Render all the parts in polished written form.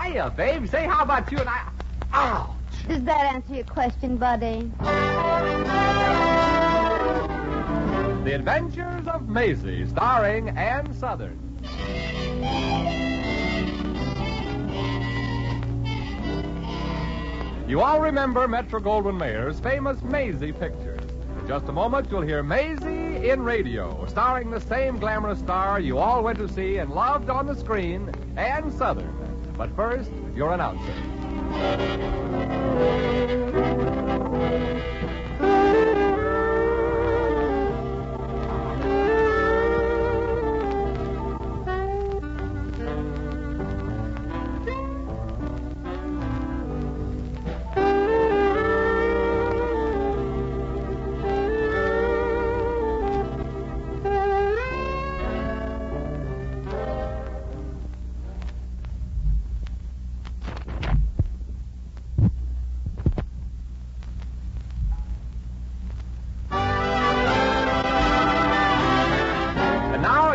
Hiya, babe. Say, how about you and I... Ouch! Does that answer your question, buddy? The Adventures of Maisie, starring Ann Southern. You all remember Metro-Goldwyn-Mayer's famous Maisie pictures. In just a moment, you'll hear Maisie in radio, starring the same glamorous star you all went to see and loved on the screen, Ann Southern. But first, your announcer.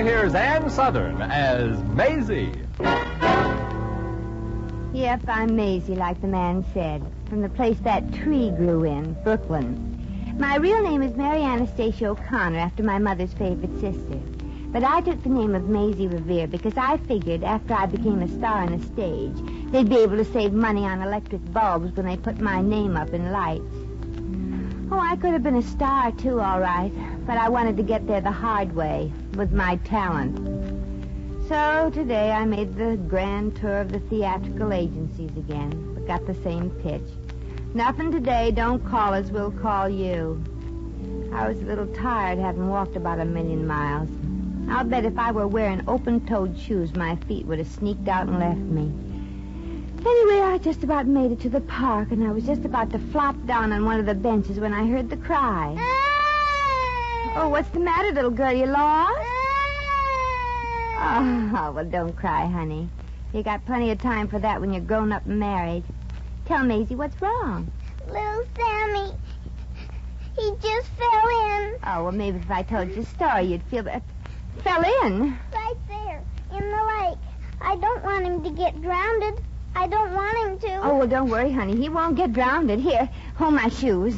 Here's Ann Southern as Maisie. Yep, I'm Maisie, like the man said, from the place that tree grew in, Brooklyn. My real name is Mary Anastasia O'Connor, after my mother's favorite sister. But I took the name of Maisie Revere because I figured after I became a star on a stage, they'd be able to save money on electric bulbs when they put my name up in lights. Oh, I could have been a star, too, all right. But I wanted to get there the hard way, with my talent. So today I made the grand tour of the theatrical agencies again, but got the same pitch. Nothing today, don't call us, we'll call you. I was a little tired, having walked about 1,000,000 miles. I'll bet if I were wearing open-toed shoes, my feet would have sneaked out and left me. Anyway, I just about made it to the park, and I was just about to flop down on one of the benches when I heard the cry. Oh, what's the matter, little girl? You lost? Oh, well, don't cry, honey. You got plenty of time for that when you're grown up and married. Tell Maisie, what's wrong? Little Sammy, he just fell in. Oh, well, maybe if I told you the story, you'd feel that... Fell in? Right there, in the lake. I don't want him to get drowned. I don't want him to. Oh, well, don't worry, honey. He won't get drowned. Here, hold my shoes.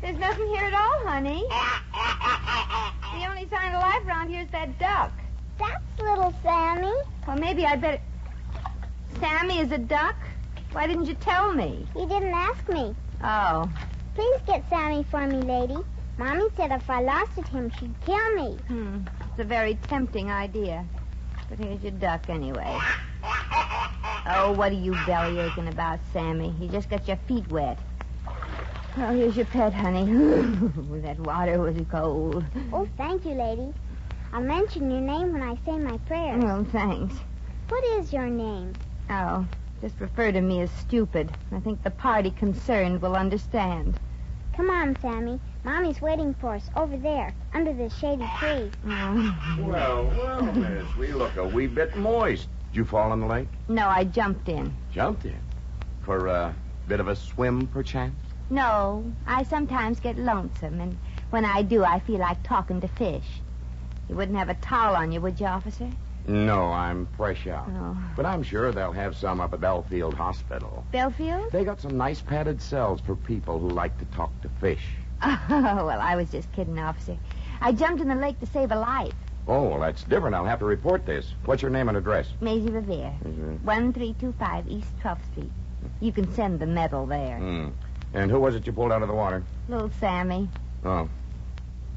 There's nothing here at all, honey. The only sign of life around here is that duck. That's little Sammy. Well, maybe I better... Sammy is a duck? Why didn't you tell me? You didn't ask me. Oh. Please get Sammy for me, lady. Mommy said if I lost at him, she'd kill me. It's a very tempting idea. But here's your duck anyway. Oh, what are you belly aching about, Sammy? You just got your feet wet. Oh, here's your pet, honey. That water was cold. Oh, thank you, lady. I'll mention your name when I say my prayers. Well, thanks. What is your name? Oh, just refer to me as stupid. I think the party concerned will understand. Come on, Sammy. Mommy's waiting for us over there, under this shady tree. Well, miss, we look a wee bit moist. Did you fall in the lake? No, I jumped in. Jumped in? For a bit of a swim, perchance? No, I sometimes get lonesome, and when I do, I feel like talking to fish. You wouldn't have a towel on you, would you, officer? No, I'm fresh out. Oh. But I'm sure they'll have some up at Belfield Hospital. Belfield? They got some nice padded cells for people who like to talk to fish. Oh, well, I was just kidding, officer. I jumped in the lake to save a life. Oh, well, that's different. I'll have to report this. What's your name and address? Maisie Revere, 1325 East 12th Street. You can send the medal there. And who was it you pulled out of the water? Little Sammy. Oh.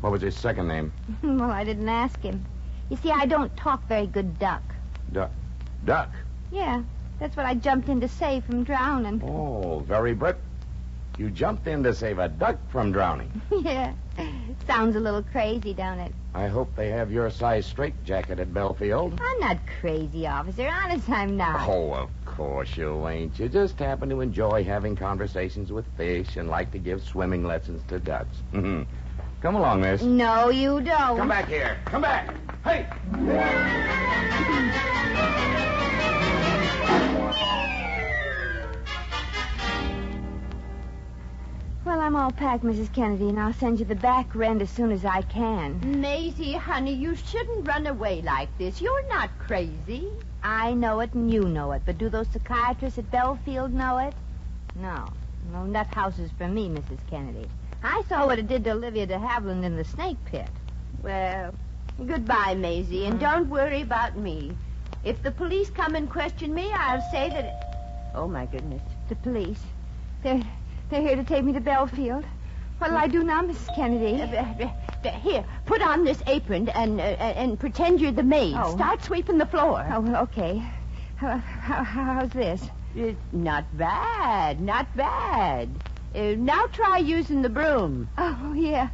What was his second name? Well, I didn't ask him. You see, I don't talk very good duck. Duck? Yeah, that's what I jumped in to save from drowning. Oh, very Brit. You jumped in to save a duck from drowning. Yeah. Sounds a little crazy, don't it? I hope they have your size straitjacket at Belfield. I'm not crazy, officer. Honest, I'm not. Oh, of course you ain't. You just happen to enjoy having conversations with fish and like to give swimming lessons to ducks. Come along, miss. No, you don't. Come back here. Come back. Hey! Well, I'm all packed, Mrs. Kennedy, and I'll send you the back rent as soon as I can. Maisie, honey, you shouldn't run away like this. You're not crazy. I know it and you know it, but do those psychiatrists at Belfield know it? No. No nut houses for me, Mrs. Kennedy. I saw what it did to Olivia de Havilland in the snake pit. Well, goodbye, Maisie, and don't worry about me. If the police come and question me, I'll say that Oh, my goodness. The police. They're here to take me to Belfield. What'll I do now, Mrs. Kennedy? Here, put on this apron and pretend you're the maid. Oh. Start sweeping the floor. Oh, well, okay. How's this? Not bad, not bad. Now try using the broom. Oh, yeah.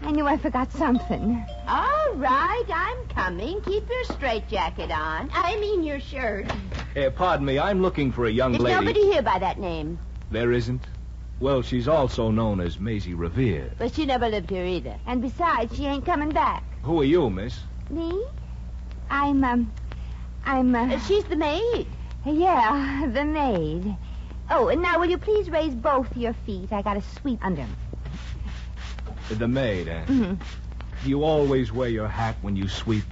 I knew I forgot something. All right, I'm coming. Keep your straitjacket on. I mean your shirt. Pardon me, I'm looking for a young There's lady. nobody here by that name. There isn't? Well, she's also known as Maisie Revere. But she never lived here either. And besides, she ain't coming back. Who are you, miss? Me? She's the maid. Yeah, the maid. Oh, and now will you please raise both your feet? I got to sweep under 'em. The maid, eh? Mm-hmm. Do you always wear your hat when you sweep?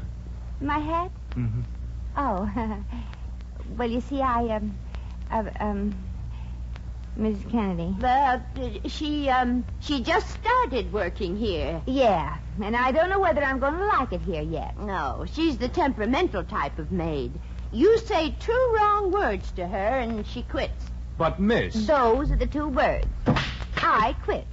My hat? Mm-hmm. Oh, well, you see, Mrs. Kennedy. She just started working here. Yeah, and I don't know whether I'm going to like it here yet. No, she's the temperamental type of maid. You say 2 wrong words to her and she quits. But, miss... Those are the 2 words. I quit.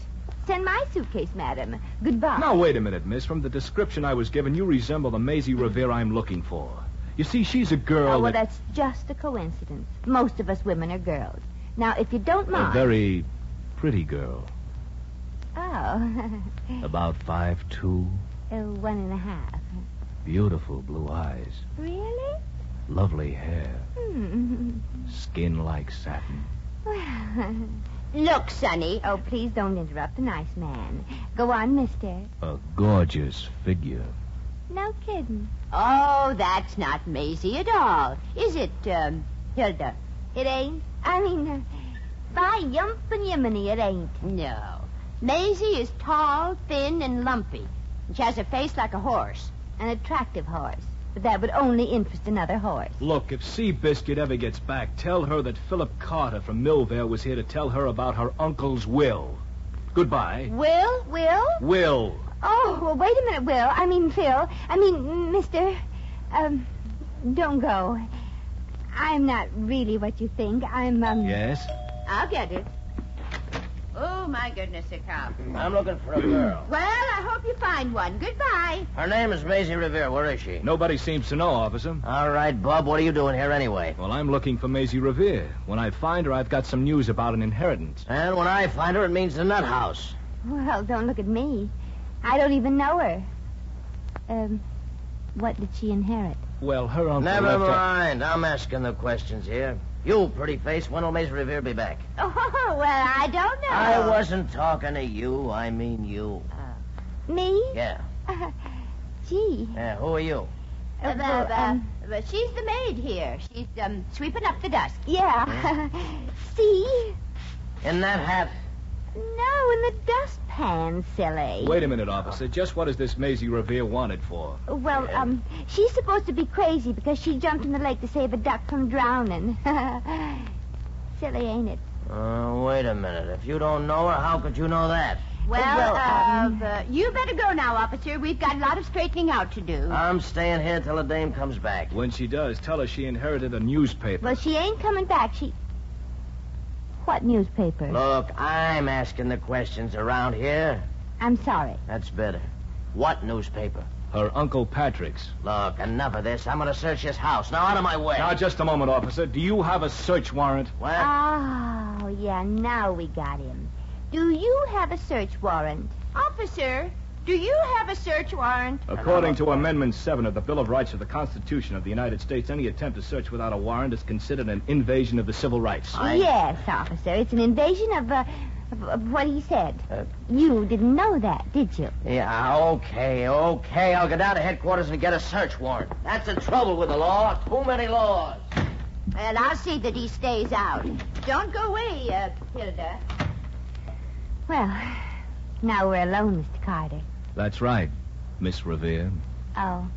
Send my suitcase, madam. Goodbye. Now, wait a minute, miss. From the description I was given, you resemble the Maisie Revere I'm looking for. You see, she's a girl Oh, well, that's just a coincidence. Most of us women are girls. Now, if you don't mind... A very pretty girl. Oh. About 5'2". 1.5. Beautiful blue eyes. Really? Lovely hair. Hmm. Skin like satin. Well... Look, Sonny. Oh, please don't interrupt the nice man. Go on, mister. A gorgeous figure. No kidding. Oh, that's not Maisie at all. Is it, Hilda? It ain't? I mean, by yump and yiminy, it ain't. No. Maisie is tall, thin, and lumpy. And she has a face like a horse. An attractive horse. But that would only interest another horse. Look, if Seabiscuit ever gets back, tell her that Philip Carter from Millvale was here to tell her about her uncle's will. Goodbye. Will? Will. Oh, well, wait a minute, Will. I mean, Phil. I mean, mister. Don't go. I'm not really what you think. I'm, Yes? I'll get it. Oh, my goodness, a cop. I'm looking for a girl. Well, I hope you find one. Goodbye. Her name is Maisie Revere. Where is she? Nobody seems to know, officer. All right, Bub. What are you doing here anyway? Well, I'm looking for Maisie Revere. When I find her, I've got some news about an inheritance. And when I find her, it means the nut house. Well, don't look at me. I don't even know her. What did she inherit? Well, her uncle Never left her... mind. I'm asking the questions here. You, pretty face, when will Maisie Revere be back? Oh, well, I don't know. I wasn't talking to you. I mean you. Me? Yeah. Gee. Yeah, who are you? But she's the maid here. She's, sweeping up the dust. Yeah. See? In that hat? No, in the dustpan, silly. Wait a minute, officer. Just what is this Maisie Revere wanted for? Well, she's supposed to be crazy because she jumped in the lake to save a duck from drowning. Silly, ain't it? Wait a minute. If you don't know her, how could you know that? Well, you better go now, officer. We've got a lot of straightening out to do. I'm staying here till the dame comes back. When she does, tell her she inherited a newspaper. Well, she ain't coming back. What newspaper? Look, I'm asking the questions around here. I'm sorry. That's better. What newspaper? Her Uncle Patrick's. Look, enough of this. I'm going to search his house. Now, out of my way. Now, just a moment, officer. Do you have a search warrant? What? Oh, yeah, now we got him. Do you have a search warrant? Officer, do you have a search warrant? According to Amendment 7 of the Bill of Rights of the Constitution of the United States, any attempt to search without a warrant is considered an invasion of the civil rights. Yes, officer. It's an invasion of what he said. You didn't know that, did you? Yeah, okay. I'll go down to headquarters and get a search warrant. That's the trouble with the law. Too many laws. Well, I'll see that he stays out. Don't go away, Hilda. Well, now we're alone, Mr. Carter. That's right, Miss Revere. Oh,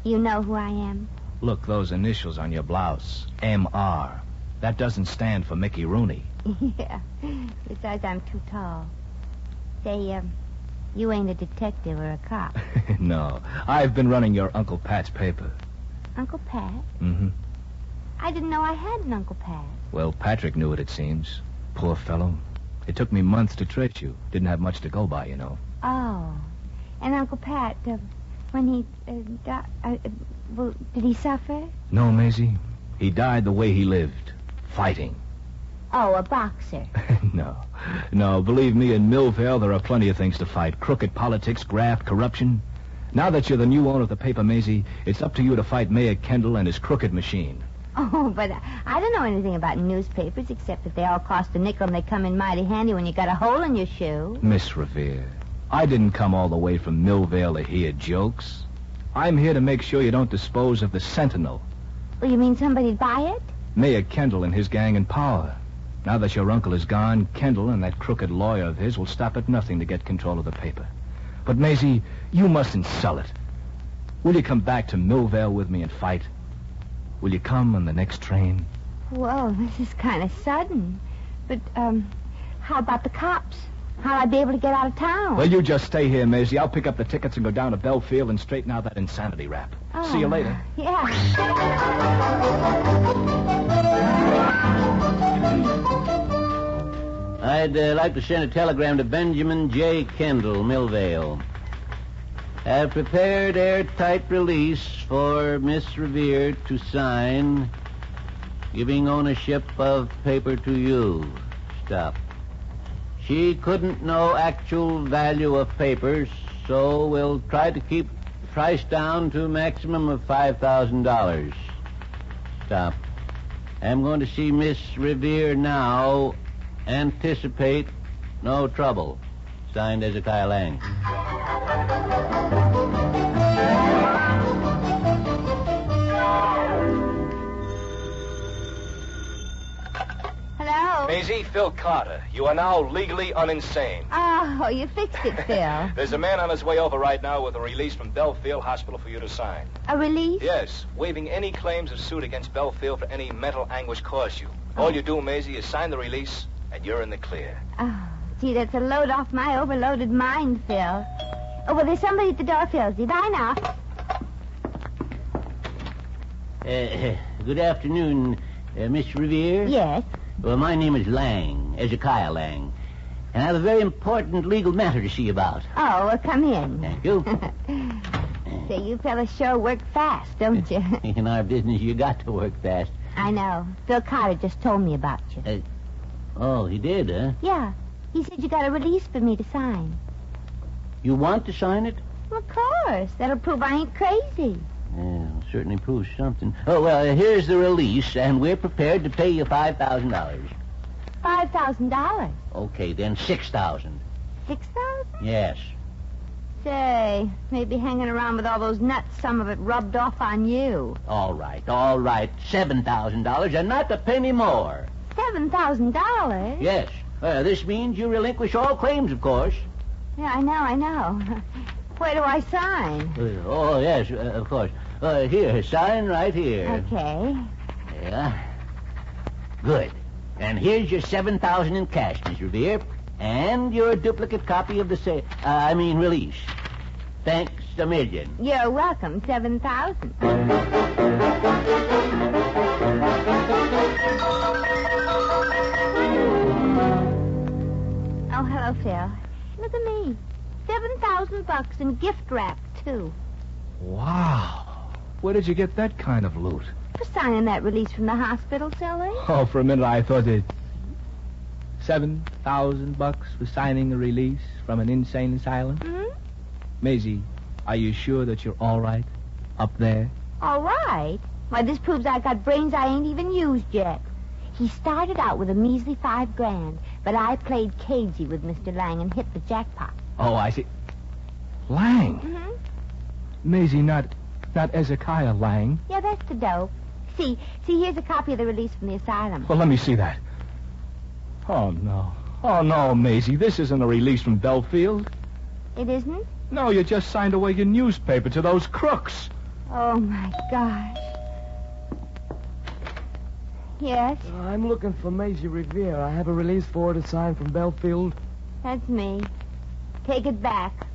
you know who I am? Look, those initials on your blouse. M.R. That doesn't stand for Mickey Rooney. Yeah. Besides, I'm too tall. Say, you ain't a detective or a cop. No. I've been running your Uncle Pat's paper. Uncle Pat? Mm-hmm. I didn't know I had an Uncle Pat. Well, Patrick knew it seems. Poor fellow. It took me months to trace you. Didn't have much to go by, you know. Oh. And Uncle Pat, when he died, well, did he suffer? No, Maisie. He died the way he lived. Fighting. Oh, a boxer. No, believe me, in Millvale there are plenty of things to fight. Crooked politics, graft, corruption. Now that you're the new owner of the paper, Maisie, it's up to you to fight Mayor Kendall and his crooked machine. Oh, but I don't know anything about newspapers except that they all cost a nickel and they come in mighty handy when you got a hole in your shoe. Miss Revere, I didn't come all the way from Millvale to hear jokes. I'm here to make sure you don't dispose of the Sentinel. Well, you mean somebody'd buy it? Mayor Kendall and his gang in power. Now that your uncle is gone, Kendall and that crooked lawyer of his will stop at nothing to get control of the paper. But, Maisie, you mustn't sell it. Will you come back to Millvale with me and fight? Will you come on the next train? Whoa, this is kind of sudden. But, how about the cops? How'd I be able to get out of town? Well, you just stay here, Maisie. I'll pick up the tickets and go down to Belfield and straighten out that insanity rap. Oh, See you later. Yeah. I'd like to send a telegram to Benjamin J. Kendall, Millvale. Have prepared airtight release for Miss Revere to sign, giving ownership of paper to you. Stop. She couldn't know actual value of papers, so we'll try to keep the price down to a maximum of $5,000. Stop. I'm going to see Miss Revere now. Anticipate no trouble. Signed, Hezekiah Lang. Hello? Maisie, Phil Carter. You are now legally uninsane. Oh, you fixed it, Phil. There's a man on his way over right now with a release from Belfield Hospital for you to sign. A release? Yes, waiving any claims of suit against Belfield for any mental anguish caused you. All you do, Maisie, is sign the release, and you're in the clear. Oh, gee, that's a load off my overloaded mind, Phil. Oh, well, there's somebody at the door, Philsy. Bye now. Good afternoon, Miss Revere. Yes. Well, my name is Lang, Hezekiah Lang. And I have a very important legal matter to see about. Oh, well, come in. Thank you. Say, you fellas sure work fast, don't you? In our business, you got to work fast. I know. Phil Carter just told me about you. Oh, he did, huh? Yeah. He said you got a release for me to sign. You want to sign it? Well, of course. That'll prove I ain't crazy. Yeah, certainly proves something. Oh, well, here's the release, and we're prepared to pay you $5,000. $5,000? Okay, then $6,000. $6,000? Yes. Say, maybe hanging around with all those nuts, some of it rubbed off on you. All right. $7,000, and not a penny more. $7,000? Yes. This means you relinquish all claims, of course. Yeah, I know. Where do I sign? Oh, yes, of course. Here, sign right here. Okay. Yeah. Good. And here's your $7,000 in cash, Miss Revere, and your duplicate copy of the release. Thanks a million. You're welcome. 7,000. Oh, hello, Phil. Look at me. $7,000 in gift wrap, too. Wow. Where did you get that kind of loot? For signing that release from the hospital, silly. Oh, for a minute I thought that $7,000 for signing a release from an insane asylum. Hmm? Maisie, are you sure that you're all right up there? All right. Why, this proves I got brains I ain't even used yet. He started out with a measly $5,000, but I played cagey with Mr. Lang and hit the jackpot. Oh, I see. Lang? Mm-hmm. Maisie, not Hezekiah Lang. Yeah, that's the dope. See, here's a copy of the release from the asylum. Well, let me see that. Oh, no. Oh, no, Maisie, this isn't a release from Belfield. It isn't? No, you just signed away your newspaper to those crooks. Oh, my gosh. Yes, I'm looking for Maisie Revere. I have a release for her to sign from Belfield. that's me. Take it back.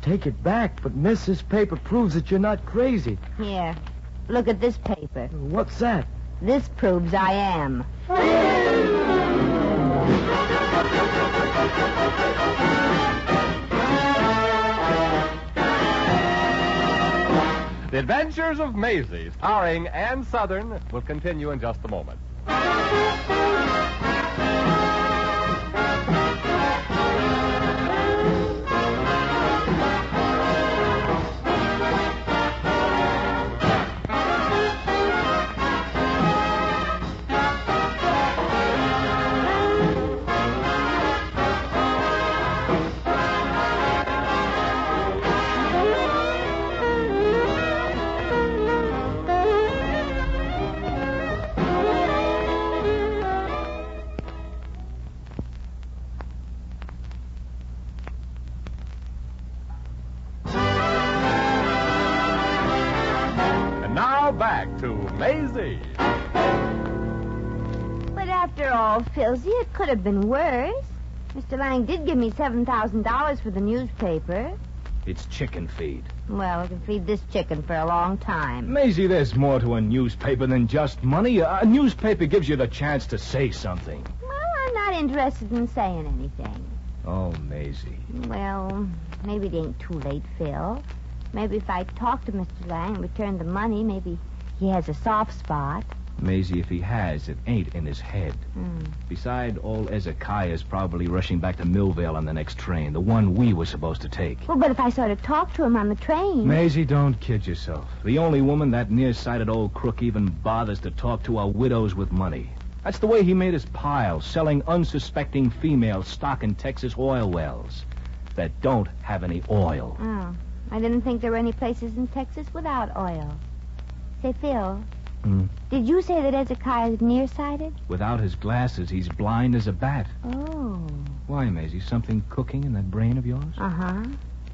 Take it back, but miss, this paper proves that you're not crazy. Here, look at this paper. What's that? This proves I am. The Adventures of Maisie, starring Ann Southern, will continue in just a moment. Now back to Maisie. But after all, Philsy, it could have been worse. Mr. Lang did give me $7,000 for the newspaper. It's chicken feed. Well, I can feed this chicken for a long time. Maisie, there's more to a newspaper than just money. A newspaper gives you the chance to say something. Well, I'm not interested in saying anything. Oh, Maisie. Well, maybe it ain't too late, Phil. Maybe if I talk to Mr. Lang and return the money, maybe he has a soft spot. Maisie, if he has, it ain't in his head. Besides, old Ezekiah's probably rushing back to Millvale on the next train, the one we were supposed to take. Well, but if I sort of talk to him on the train... Maisie, don't kid yourself. The only woman that nearsighted old crook even bothers to talk to are widows with money. That's the way he made his pile, selling unsuspecting females stock in Texas oil wells that don't have any oil. Oh, I didn't think there were any places in Texas without oil. Say, Phil, did you say that Ezekiah is nearsighted? Without his glasses, he's blind as a bat. Oh. Why, Maisie, something cooking in that brain of yours? Uh-huh.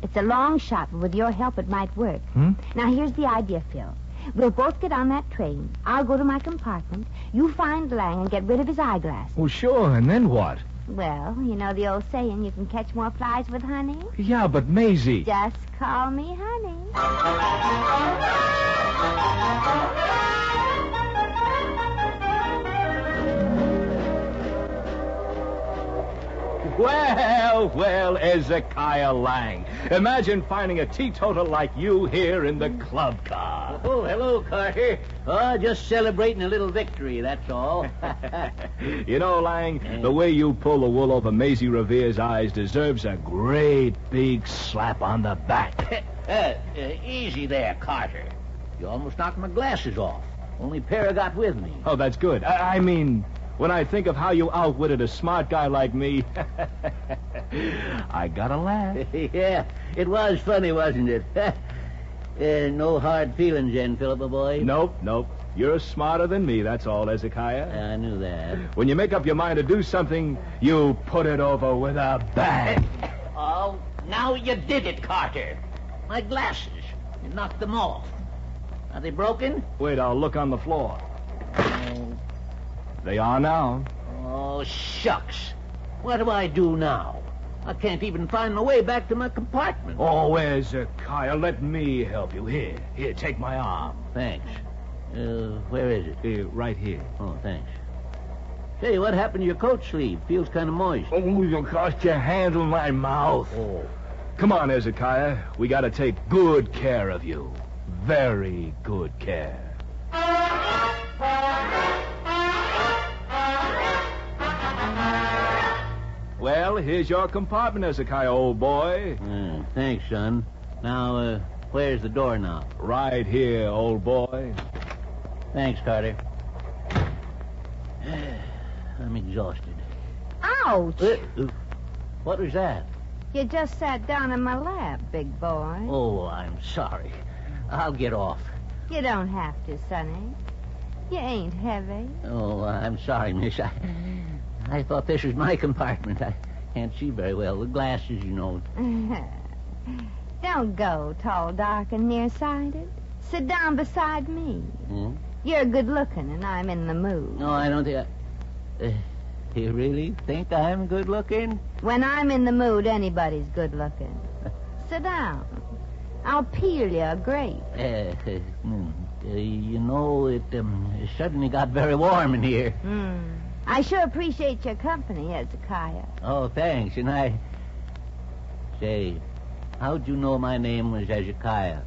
It's a long shot, but with your help, it might work. Now, here's the idea, Phil. We'll both get on that train. I'll go to my compartment. You find Lang and get rid of his eyeglasses. Well, sure, and then what? Well, you know the old saying, you can catch more flies with honey? Yeah, but Maisie... Just call me honey. Well, Ezekiah Lang. Imagine finding a teetotal like you here in the club car. Oh, hello, Carter. Oh, just celebrating a little victory, that's all. You know, Lang, the way you pull the wool over Maisie Revere's eyes deserves a great big slap on the back. Easy there, Carter. You almost knocked my glasses off. Only pair I got with me. Oh, that's good. I mean, when I think of how you outwitted a smart guy like me, I gotta laugh. Yeah, it was funny, wasn't it? No hard feelings then, Philip, boy? Nope. You're smarter than me, that's all, Hezekiah. I knew that. When you make up your mind to do something, you put it over with a bang. Oh, now you did it, Carter. My glasses. You knocked them off. Are they broken? Wait, I'll look on the floor. Oh. They are now. Oh, shucks. What do I do now? I can't even find my way back to my compartment. Oh, Hezekiah, let me help you. Here, take my arm. Thanks. Where is it? Right here. Oh, thanks. Hey, what happened to your coat sleeve? Feels kind of moist. Oh, because you handle my mouth. Oh. Come on, Hezekiah. We gotta take good care of you. Very good care. Well, here's your compartment, Hezekiah, old boy. Thanks, son. Now, where's the doorknob? Right here, old boy. Thanks, Carter. I'm exhausted. Ouch! What was that? You just sat down in my lap, big boy. Oh, I'm sorry. I'll get off. You don't have to, Sonny. You ain't heavy. Oh, I'm sorry, miss. I thought this was my compartment. I can't see very well. The glasses, you know. Don't go, tall, dark, and nearsighted. Sit down beside me. Hmm? You're good-looking, and I'm in the mood. No, I don't think you really think I'm good-looking? When I'm in the mood, anybody's good-looking. Sit down. I'll peel you a grape. You know, it suddenly got very warm in here. I sure appreciate your company, Hezekiah. Oh, thanks. And I... Say, how'd you know my name was Hezekiah?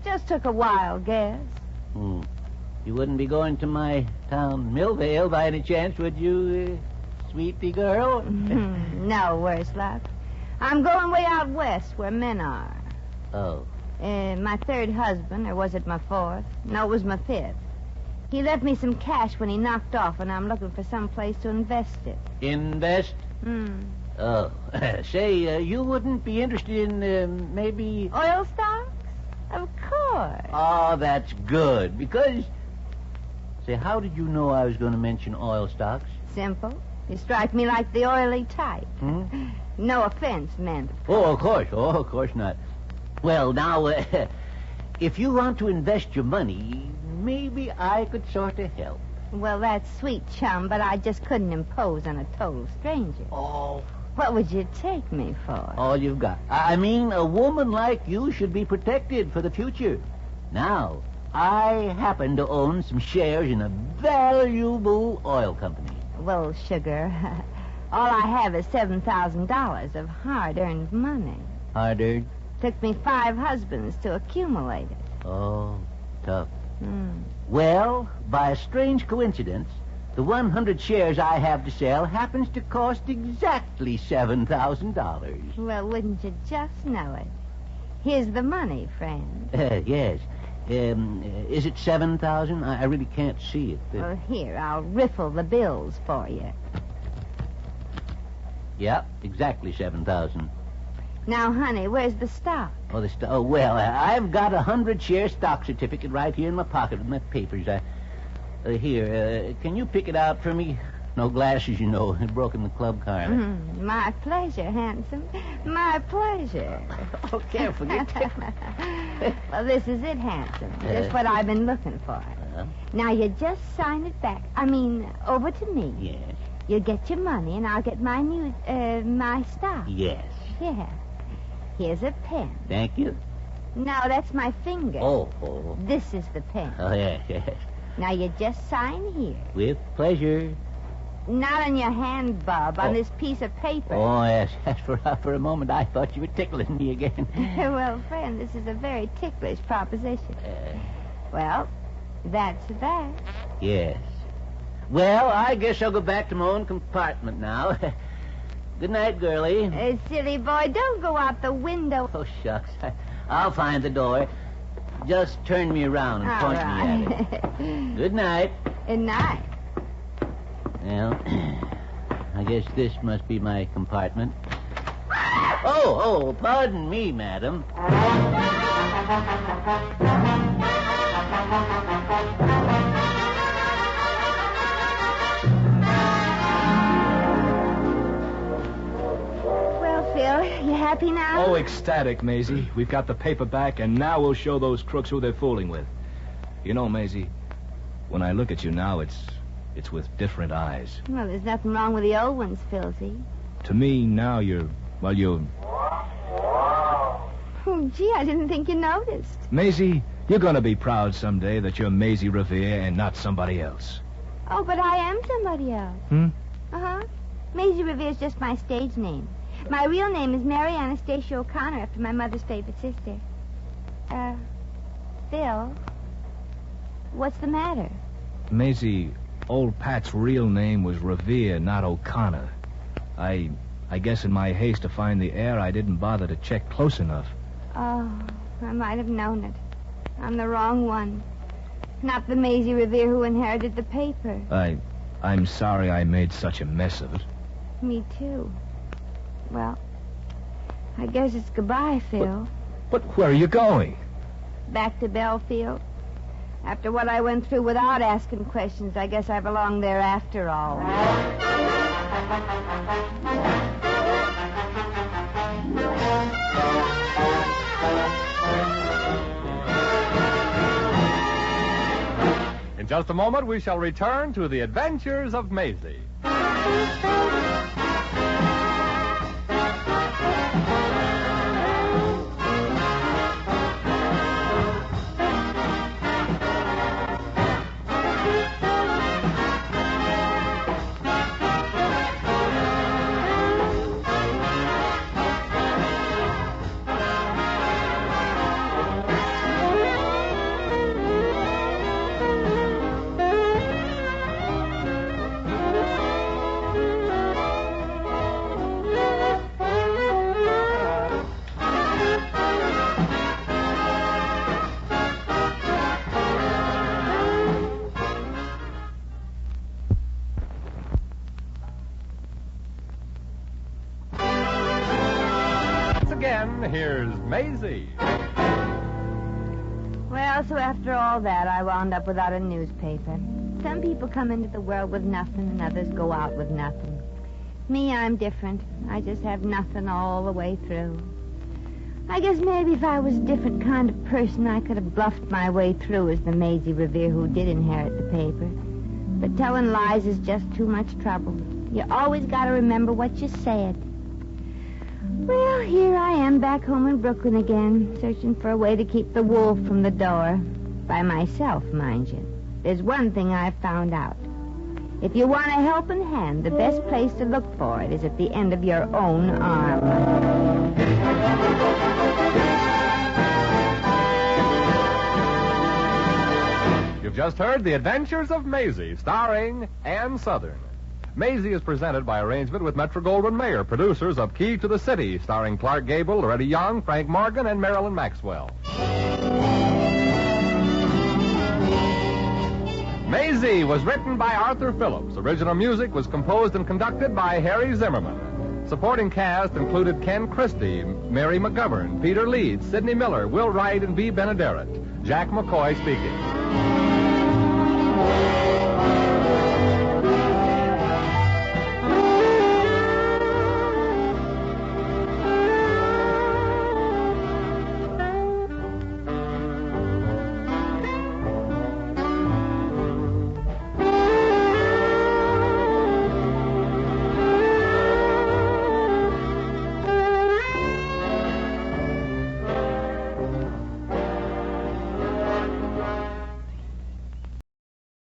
Just took a wild guess. You wouldn't be going to my town, Millvale, by any chance, would you, sweetie girl? No, worse luck. I'm going way out west where men are. Oh. My third husband, or was it my fourth? No, it was my fifth. He left me some cash when he knocked off, and I'm looking for some place to invest it. Invest? Oh. Say, you wouldn't be interested in, maybe... Oil stocks? Of course. Oh, that's good, because... Say, how did you know I was going to mention oil stocks? Simple. You strike me like the oily type. No offense meant. Of course not. Well, now, if you want to invest your money, maybe I could sort of help. Well, that's sweet, chum, but I just couldn't impose on a total stranger. Oh. What would you take me for? All you've got. I mean, a woman like you should be protected for the future. Now, I happen to own some shares in a valuable oil company. Well, sugar, all I have is $7,000 of hard-earned money. Hard-earned? Took me 5 husbands to accumulate it. Oh, tough. Well, by a strange coincidence, the 100 shares I have to sell happens to cost exactly $7,000. Well, wouldn't you just know it? Here's the money, friend. Yes. Is it 7,000? I really can't see it. Well, here, I'll riffle the bills for you. Yeah, exactly 7,000. Now, honey, where's the stock? Well, I've got a 100-share stock certificate right here in my pocket with my papers. Here, can you pick it out for me? No glasses, you know. I broke in the club car. My pleasure, handsome. My pleasure. Oh, careful, you tickle. Well, this is it, handsome. Just what I've been looking for. Now, you just sign it back. Over to me. Yes. You get your money, and I'll get my my stock. Yes. Yeah. Here's a pen. Thank you. No, that's my finger. Oh. This is the pen. Oh, yes. Now, you just sign here. With pleasure. Not on your hand, Bob, on this piece of paper. Oh, yes. For a moment, I thought you were tickling me again. Well, friend, this is a very ticklish proposition. Well, that's that. Yes. Well, I guess I'll go back to my own compartment now. Good night, girlie. Silly boy, don't go out the window. Oh, shucks. I'll find the door. Just turn me around and point me at it. Good night. Good night. Well, I guess this must be my compartment. Oh, pardon me, madam. Well, Phil, you happy now? Oh, ecstatic, Maisie. We've got the paper back, and now we'll show those crooks who they're fooling with. You know, Maisie, when I look at you now, it's with different eyes. Well, there's nothing wrong with the old ones, Philsy. To me, now you're... Oh, gee, I didn't think you noticed. Maisie, you're going to be proud someday that you're Maisie Revere and not somebody else. Oh, but I am somebody else. Uh-huh. Maisie Revere's just my stage name. My real name is Mary Anastasia O'Connor, after my mother's favorite sister. Phil, what's the matter? Maisie, old Pat's real name was Revere, not O'Connor. I guess in my haste to find the heir, I didn't bother to check close enough. Oh, I might have known it. I'm the wrong one. Not the Maisie Revere who inherited the paper. I'm sorry I made such a mess of it. Me too. Well, I guess it's goodbye, Phil. But where are you going? Back to Belfield. After what I went through without asking questions, I guess I belong there after all. In just a moment, we shall return to the adventures of Maisie. Again, here's Maisie. Well, so after all that, I wound up without a newspaper. Some people come into the world with nothing, and others go out with nothing. Me, I'm different. I just have nothing all the way through. I guess maybe if I was a different kind of person, I could have bluffed my way through as the Maisie Revere who did inherit the paper. But telling lies is just too much trouble. You always got to remember what you said. Well, here I am back home in Brooklyn again, searching for a way to keep the wolf from the door. By myself, mind you. There's one thing I've found out. If you want a helping hand, the best place to look for it is at the end of your own arm. You've just heard The Adventures of Maisie, starring Ann Southern. Maisie is presented by arrangement with Metro-Goldwyn-Mayer, producers of Key to the City, starring Clark Gable, Loretta Young, Frank Morgan, and Marilyn Maxwell. Maisie was written by Arthur Phillips. Original music was composed and conducted by Harry Zimmerman. Supporting cast included Ken Christie, Mary McGovern, Peter Leeds, Sidney Miller, Will Wright, and V. Benaderet. Jack McCoy speaking.